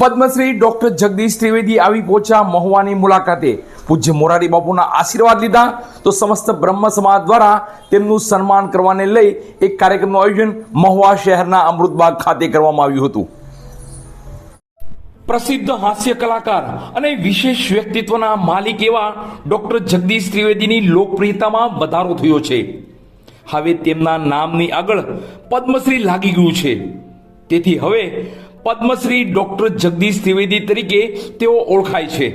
Padmashri doctor Jagdish Trivedi આવી પહોંચ્યા મહુવાની મુલાકાતે। પૂજ્ય મોરારી બાપુના આશીર્વાદ લીધા તો સમસ્ત બ્રહ્મ સમાજ દ્વારા તેમનું સન્માન કરવાને લઈ એક કાર્યક્રમનું આયોજન મહુવા શહેરના અમૃતબાગ ખાતે કરવામાં આવ્યું હતું। પ્રસિદ્ધ હાસ્ય કલાકાર અને વિશેષ વ્યક્તિત્વના માલિક એવા ડોક્ટર જગદીશ ત્રિવેદીની લોકપ્રિયતામાં વધારો થયો છે। હવે તેમના નામની આગળ પદ્મશ્રી લાગી ગયું છે, તેથી હવે પદ્મશ્રી ડોક્ટર જગદીશ ત્રિવેદી તરીકે તેઓ ઓળખાય છે।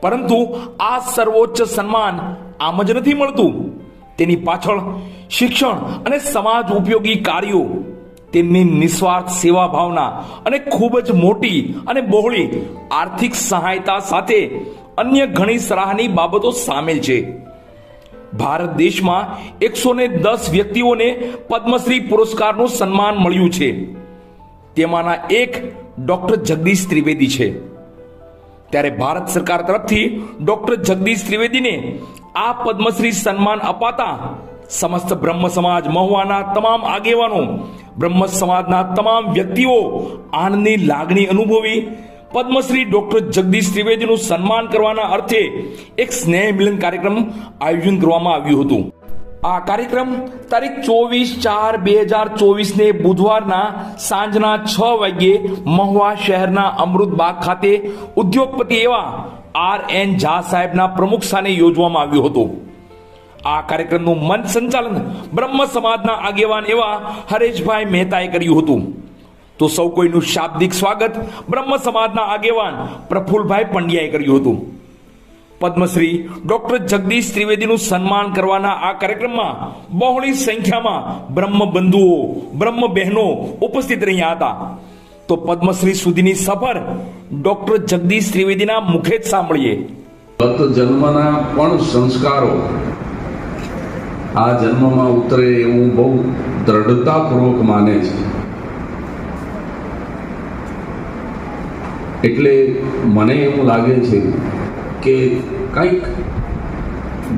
પરંતુ આ સર્વોચ્ચ સન્માન આમ જ નથી મળતું, તેની પાછળ શિક્ષણ અને સમાજ ઉપયોગી કાર્યો, તેમની નિસ્વાર્થ સેવા ભાવના અને ખૂબ જ મોટી અને બહોળી આર્થિક સહાયતા સાથે અન્ય ઘણી સરાહનીય બાબતો સામેલ છે। ભારત દેશમાં 110 વ્યક્તિઓને પદ્મશ્રી પુરસ્કારનું સન્માન મળ્યું છે, તેમાંના એક ડોક્ટર જગદીશ ત્રિવેદી છે। ત્યારે ભારત સરકાર તરફથી ડોક્ટર જગદીશ ત્રિવેદીને આ પદ્મશ્રી સન્માન અપાતા સમસ્ત બ્રહ્મ સમાજ મહુવાના તમામ આગેવાનો, બ્રહ્મ સમાજના તમામ વ્યક્તિઓ આનંદની લાગણી અનુભવી પદ્મશ્રી ડોક્ટર જગદીશ ત્રિવેદીનું સન્માન કરવાના અર્થે એક સ્નેહ મિલન કાર્યક્રમ આયોજન કરવામાં આવ્યું હતું। આ કાર્યક્રમ તારીખ 24/4/2024 ને બુધવારના સાંજના 6 વાગ્યે મહુવા શહેરના અમૃતબાગ ખાતે ઉદ્યોગપતિ એવા RN ઝા સાહેબના પ્રમુખ સ્થાને યોજવામાં આવ્યું હતું। આ કાર્યક્રમનું મંચ સંચાલન બ્રહ્મ સમાજના આગેવાન એવા હરેશભાઈ મહેતાએ કર્યું હતું, તો સૌ કોઈનું શાબ્દિક સ્વાગત બ્રહ્મ સમાજના આગેવાન પ્રફુલભાઈ પંડ્યાએ કર્યું હતું। પદ્મશ્રી ડોક્ટર જગદીશ ત્રિવેદીનું સન્માન કરવાના આ કાર્યક્રમમાં બહોળી સંખ્યામાં બ્રહ્મ બંધુઓ, બ્રહ્મ બહેનો ઉપસ્થિત રહ્યા હતા। તો પદ્મશ્રી સુધીની સફર ડોક્ટર જગદીશ ત્રિવેદીના મુખે જ સાંભળીએ। ગત જન્મના પણ સંસ્કારો આ જન્મમાં ઉતરે એવું બહુ દ્રઢતાપૂર્વક માને છે, એટલે મને એવું લાગે છે કે કંઈક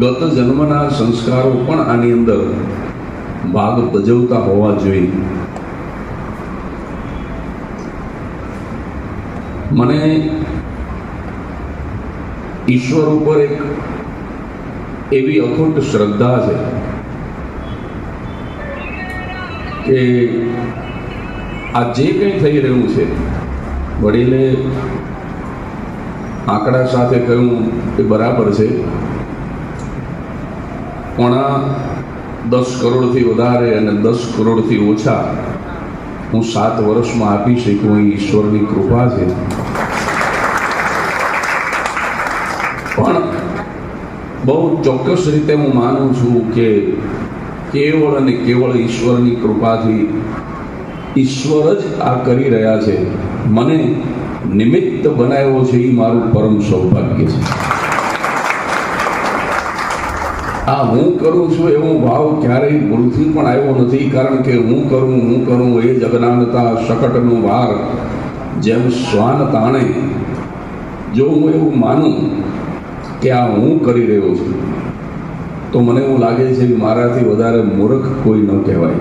ગત જન્મના સંસ્કારો પણ આની અંદર ભાગ ભજવતા હોવા જોઈએ। મને ઈશ્વર ઉપર એક એવી અખૂટ શ્રદ્ધા છે કે આ જે કંઈ થઈ રહ્યું છે, વડીલે આંકડા સાથે કહ્યું એ બરાબર છે, 10 કરોડથી વધારે અને 10 કરોડથી ઓછા હું 7 વર્ષમાં આપી શકું એ ઈશ્વરની કૃપા છે। પણ બહુ ચોક્કસ રીતે હું માનું છું કે કેવળ અને કેવળ ઈશ્વરની કૃપાથી ઈશ્વર જ આ કરી રહ્યા છે। મને નિમિત્ત બનાવ્યો છે એ મારું પરમ સૌભાગ્ય છે। આ હું કરું છું એવો ભાવ ક્યારેય ભૂલથી પણ આવ્યો નથી, કારણ કે હું કરું એ જ અજ્ઞાનતા શકટનો ભાર જેમ શ્વાન તાણે। જો હું એવું માનું કે આ હું કરી રહ્યો છું તો મને એવું લાગે છે કે મારાથી વધારે મૂર્ખ કોઈ ન કહેવાય,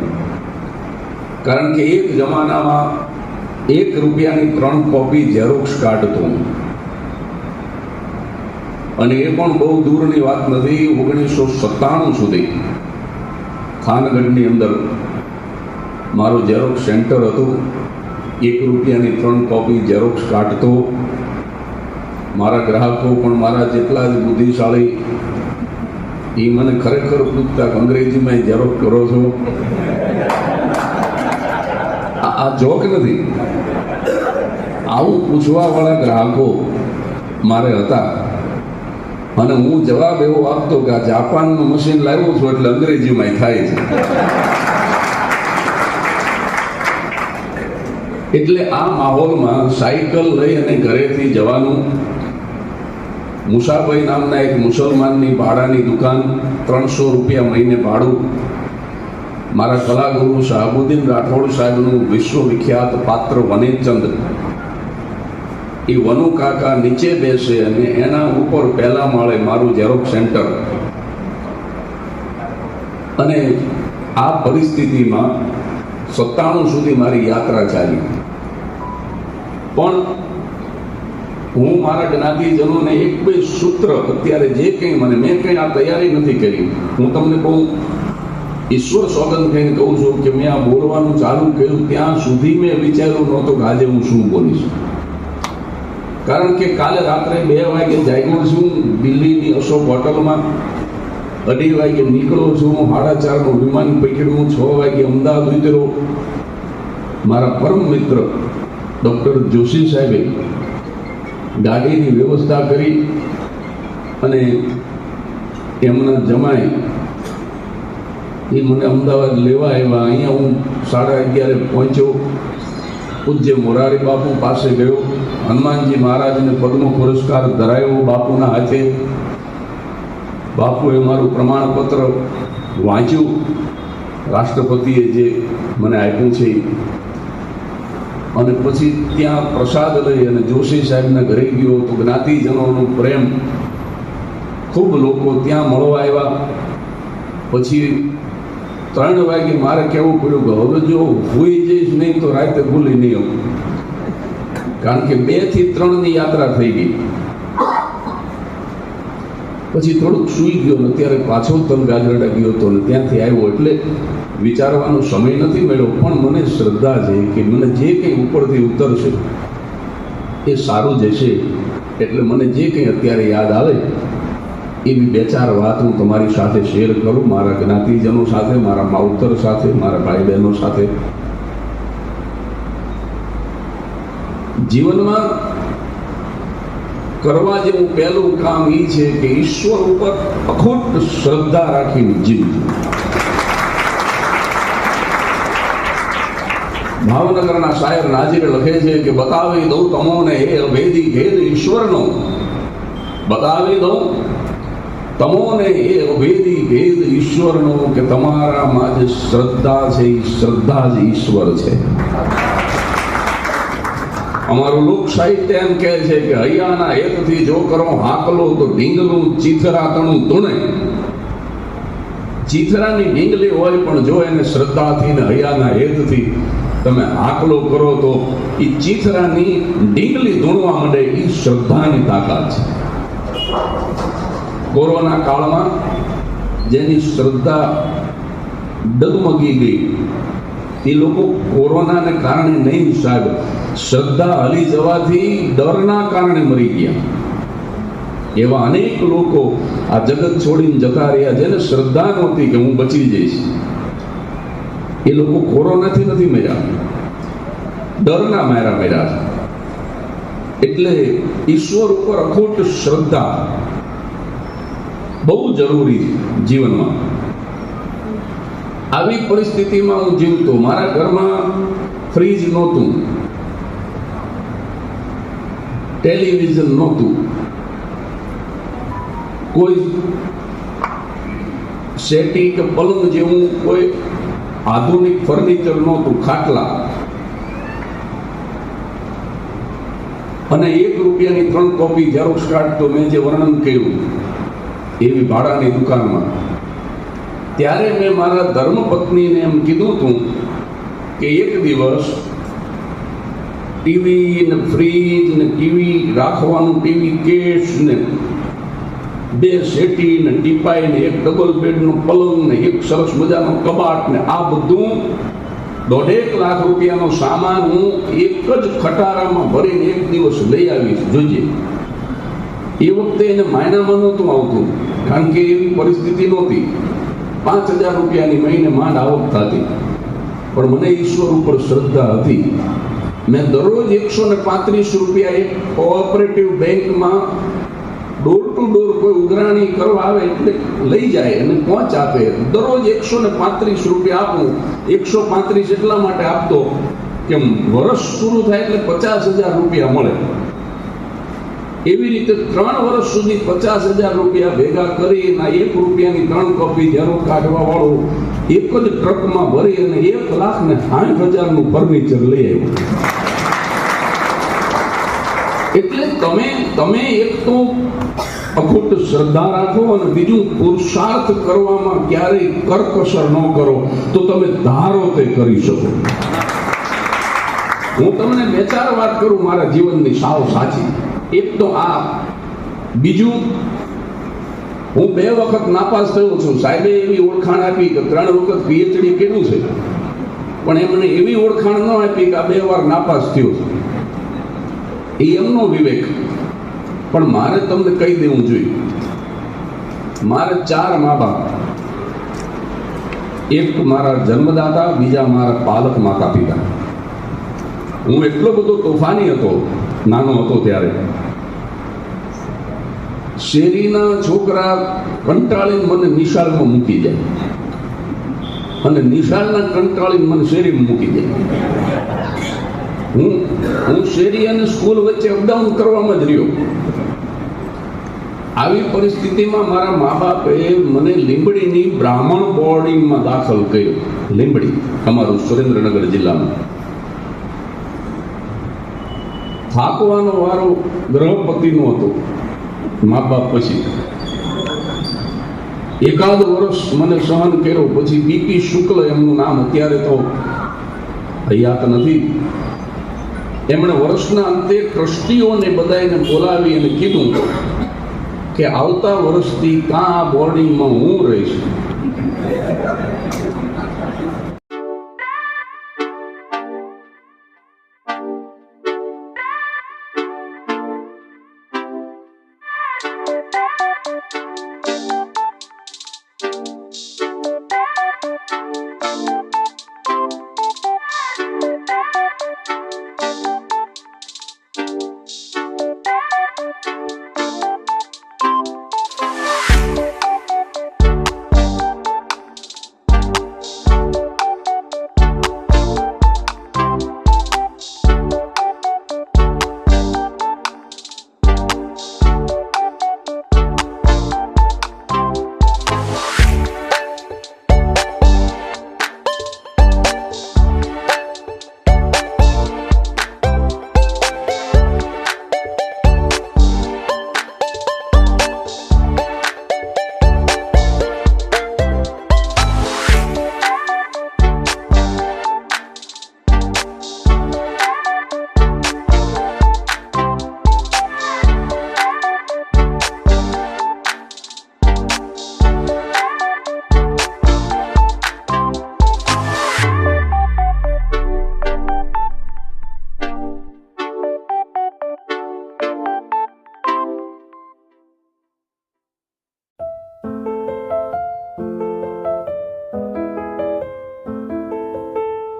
કારણ કે એક જમાનામાં 1 રૂપિયાની 3 કોપી ઝેરોક્ષ કાઢતો, અને એ પણ બહુ દૂરની વાત નથી, 1997 સુધી થાનગઢની અંદર મારું ઝેરોક્ષ સેન્ટર હતું। 1 રૂપિયાની 3 કોપી ઝેરોક્ષ કાઢતો। મારા ગ્રાહકો પણ મારા જેટલા જ બુદ્ધિશાળી એ મને ખરેખર પૂછતા અંગ્રેજીમાં ઝેરોક્ષ કરો છો? આ જોક નથી, આવું પૂછવાવાળા ગ્રાહકો મારે હતા, અને હું જવાબ એવો આપતો કે આ જાપાનનું મશીન લાવ્યો છું એટલે અંગ્રેજીમાં થાય છે। એટલે આ માહોલમાં સાયકલ લઈ અને ઘરેથી જવાનું, મુસાભાઈ નામના એક મુસલમાનની ભાડાની દુકાન, 300 રૂપિયા મહિને ભાડું, મારા કલાગુરુ શાહબુદ્દીન રાઠોડ સાહેબનું વિશ્વવિખ્યાત પાત્ર વનેચંદ, એ વનુ કાકા નીચે બેસે અને એના ઉપર પહેલા માળે મારું ઝેરોક્ષ સેન્ટર। અને આ પરિસ્થિતિમાં 97 સુધી મારી યાત્રા ચાલી। પણ હું મારા જ્ઞાતિજનોને એક બે સૂત્ર અત્યારે જે કંઈ મને મેં કંઈ આ તૈયારી નથી કરી. હું તમને બહુ ઈશ્વર સોગંદ કહીને કહું છું કે મેં આ બોલવાનું ચાલુ કર્યું ત્યાં સુધી મેં વિચાર્યું નહોતું કે આજે હું શું બોલીશ. કારણ કે કાલે રાત્રે 2 વાગે જાગ્યો છું દિલ્હીની અશોક હોટલમાં, 2:30 વાગે નીકળ્યો છું, 4:30નું વિમાન પકડ્યું, 6 વાગે અમદાવાદ ઉતર્યો. મારા પરમ મિત્ર ડૉક્ટર જોશી સાહેબે ગાડીની વ્યવસ્થા કરી અને એમના જમાઈ એ મને અમદાવાદ લેવા આવ્યા. અહીંયા હું 11:30 પહોંચ્યો. પૂજ્ય મોરારી બાપુ પાસે ગયો. હનુમાનજી મહારાજને પદ્મ પુરસ્કાર ધરાયો બાપુના હાથે. બાપુએ મારું પ્રમાણપત્ર વાંચ્યું, રાષ્ટ્રપતિએ જે મને આપ્યું છે, અને પછી ત્યાં પ્રસાદ લઈ અને જોશી સાહેબના ઘરે ગયો તો જ્ઞાતિજનોનો પ્રેમ, ખૂબ લોકો ત્યાં મળવા આવ્યા. પછી 3 વાગે મારે કહેવું પડ્યું કે હવે જો ભૂઈ જઈશ નહીં તો રાતે ભૂલી નહીં આવું, કારણ કે 2 થી 3ની યાત્રા થઈ ગઈ. પછી થોડુંક સૂઈ ગયો ને ત્યારે પાછો તલગાજરડા ગયો હતો ને ત્યાંથી આવ્યો. એટલે વિચારવાનો સમય નથી મળ્યો, પણ મને શ્રદ્ધા છે કે મને જે કંઈ ઉપરથી ઉતરશે એ સારું જશે. એટલે મને જે કંઈ અત્યારે યાદ આવે એવી 2-4 વાત હું તમારી સાથે શેર કરું, મારા જ્ઞાતિજનો સાથે, મારા માવતર સાથે, મારા ભાઈ બહેનો સાથે. જીવનમાં કરવા જેવું પહેલું કામ એ છે કે ઈશ્વર ઉપર અખૂટ શ્રદ્ધા રાખીને જીવવું. ભાવનગરના શાયર નાજીર લખે છે કે બતાવી દઉં તમોને એ અભેદી ભેદ ઈશ્વરનો, બતાવી દઉં તમોને એ અભેદી ભેદ ઈશ્વરનો, કે તમારામાં જે શ્રદ્ધા છે એ શ્રદ્ધા જ ઈશ્વર છે. અમારું લોક સાહિત્ય એમ કહે છે કે હૈયાના હેતથી જો કરો હાકલો તો ઢીંગલું ચીથરાતણું ધૂણે. ચીથરાની ઢીંગલી હોય પણ જો એને શ્રદ્ધાથી ને હૈયાના હેતથી તમે હાકલો કરો તો એ ચીથરાની ઢીંગલી ધૂણવા માંડે. એ શ્રદ્ધાની તાકાત છે. કોરોના કાળમાં જેની શ્રદ્ધા ડગમગી ગઈ એ લોકો કોરોનાને કારણે નહીં સાહેબ, શ્રદ્ધા હલી જવાથી ડરના કારણે મરી ગયા. એવા અનેક લોકો આ જગત છોડીને જતા રહ્યા જેને શ્રદ્ધા નહોતી કે હું બચી જઈશ. એ લોકો કોરોનાથી નથી મર્યા, ડરના માર્યા મર્યા. એટલે ઈશ્વર ઉપર અખૂટ શ્રદ્ધા બહુ જરૂરી છે જીવનમાં. આવી પરિસ્થિતિમાં હું જીવતો. મારા ઘરમાં ફ્રીજ નહોતું, ટેલિવિઝન નહોતું, કોઈ સેટી કે પલંગ જેવું કોઈ આધુનિક ફર્નિચર નહોતું, ખાટલા. અને 1 રૂપિયાની 3 કોપી ઝેરોક્ષ કાઢતો, મેં જે વર્ણન કર્યું એવી ભાડાની દુકાનમાં. ત્યારે મેં મારા ધર્મપત્નીને એમ કીધું હતું કે એક દિવસ ટીવી ને ફ્રીજ ને ટીવી રાખવાનું, ટીવી કેસ ને 2 સેટી ને ટીપાઈ ને 1 ડબલ બેડનો પલંગ ને 1 સરસ મજાનો કબાટ ને આ બધું 1.5 લાખ રૂપિયાનો સામાન હું એક જ ખટારામાં ભરીને એક દિવસ લઈ આવીશ, જોજે. એ વખતે એને માયનામાં નહોતું આવતું, કારણ કે એવી પરિસ્થિતિ નહોતી. 5,000 રૂપિયાની મહિને માંડ આવક થતી, પણ મને ઈશ્વર ઉપર શ્રદ્ધા હતી. મેં દરરોજ 135 રૂપિયા એક કોઓપરેટિવ બેંકમાં ડોર ટુ ડોર કોઈ ઉઘરાણી કરવા આવે એટલે લઈ જાય અને પહોંચ આપે. દરરોજ 135 રૂપિયા આપું. 135 એટલા માટે આપતો કે વર્ષ પૂરું થાય એટલે 50,000 રૂપિયા મળે. એવી રીતે 3 વર્ષ સુધી 50,000 રૂપિયા ભેગા કરી અને 1 રૂપિયાની 3 કોપી ઝેરોક્ષ કાઢવા વાળો એક જ ટ્રકમાં ભરી અને 1,60,000નું ફર્નિચર લઈ આવ્યો. એટલે તમે એક તો અખૂટ શ્રદ્ધા રાખો અને બીજું પુરુષાર્થ કરવામાં ક્યારેય કરકસર ન કરો તો તમે ધારો તે કરી શકો. હું તમને બે ચાર વાત કરું મારા જીવનની સાવ સાચી. એક તો આ, બીજું હું 2 વખત નાપાસ થયો છું. સાહેબે એવી ઓળખાણ આપી કે 3 વખત પીએચડી કર્યું છે, પણ એમને એવી ઓળખાણ ન આપી કે આ 2 વાર નાપાસ થયો છે. એ એમનો વિવેક. પણ મારે તમને કહી દેવું જોઈએ, મારે 4 મા બાપ, એક મારા જન્મદાતા, બીજા મારા પાલક માતા પિતા. હું એટલો બધો તોફાની હતો નાનો હતો ત્યારે. શેરીના છોકરા કંટાળીને મને નિશાળમાં મૂકી જાય, અને નિશાળના કંટાળીને મને શેરીમાં મૂકી જાય. હું શેરી અને સ્કૂલ વચ્ચે અપડાઉન કરવામાં જ રહ્યો. આવી પરિસ્થિતિમાં મારા મા બાપે મને લીંબડીની બ્રાહ્મણ બોર્ડિંગમાં દાખલ કર્યો. લીંબડી, અમારું સુરેન્દ્રનગર જિલ્લામાં. થાકવાનો વારો ગ્રહપતિનો હતો મા બાપ પછી. એકાદ વર્ષ મને સહન કર્યો. પછી પીપી શુક્લ એમનું નામ, અત્યારે તો હયાત નથી. એમણે વર્ષના અંતે ટ્રસ્ટીઓને બધાને બોલાવી અને કીધું કે આવતા વર્ષથી કાં આ બોર્ડિંગમાં હું રહીશ.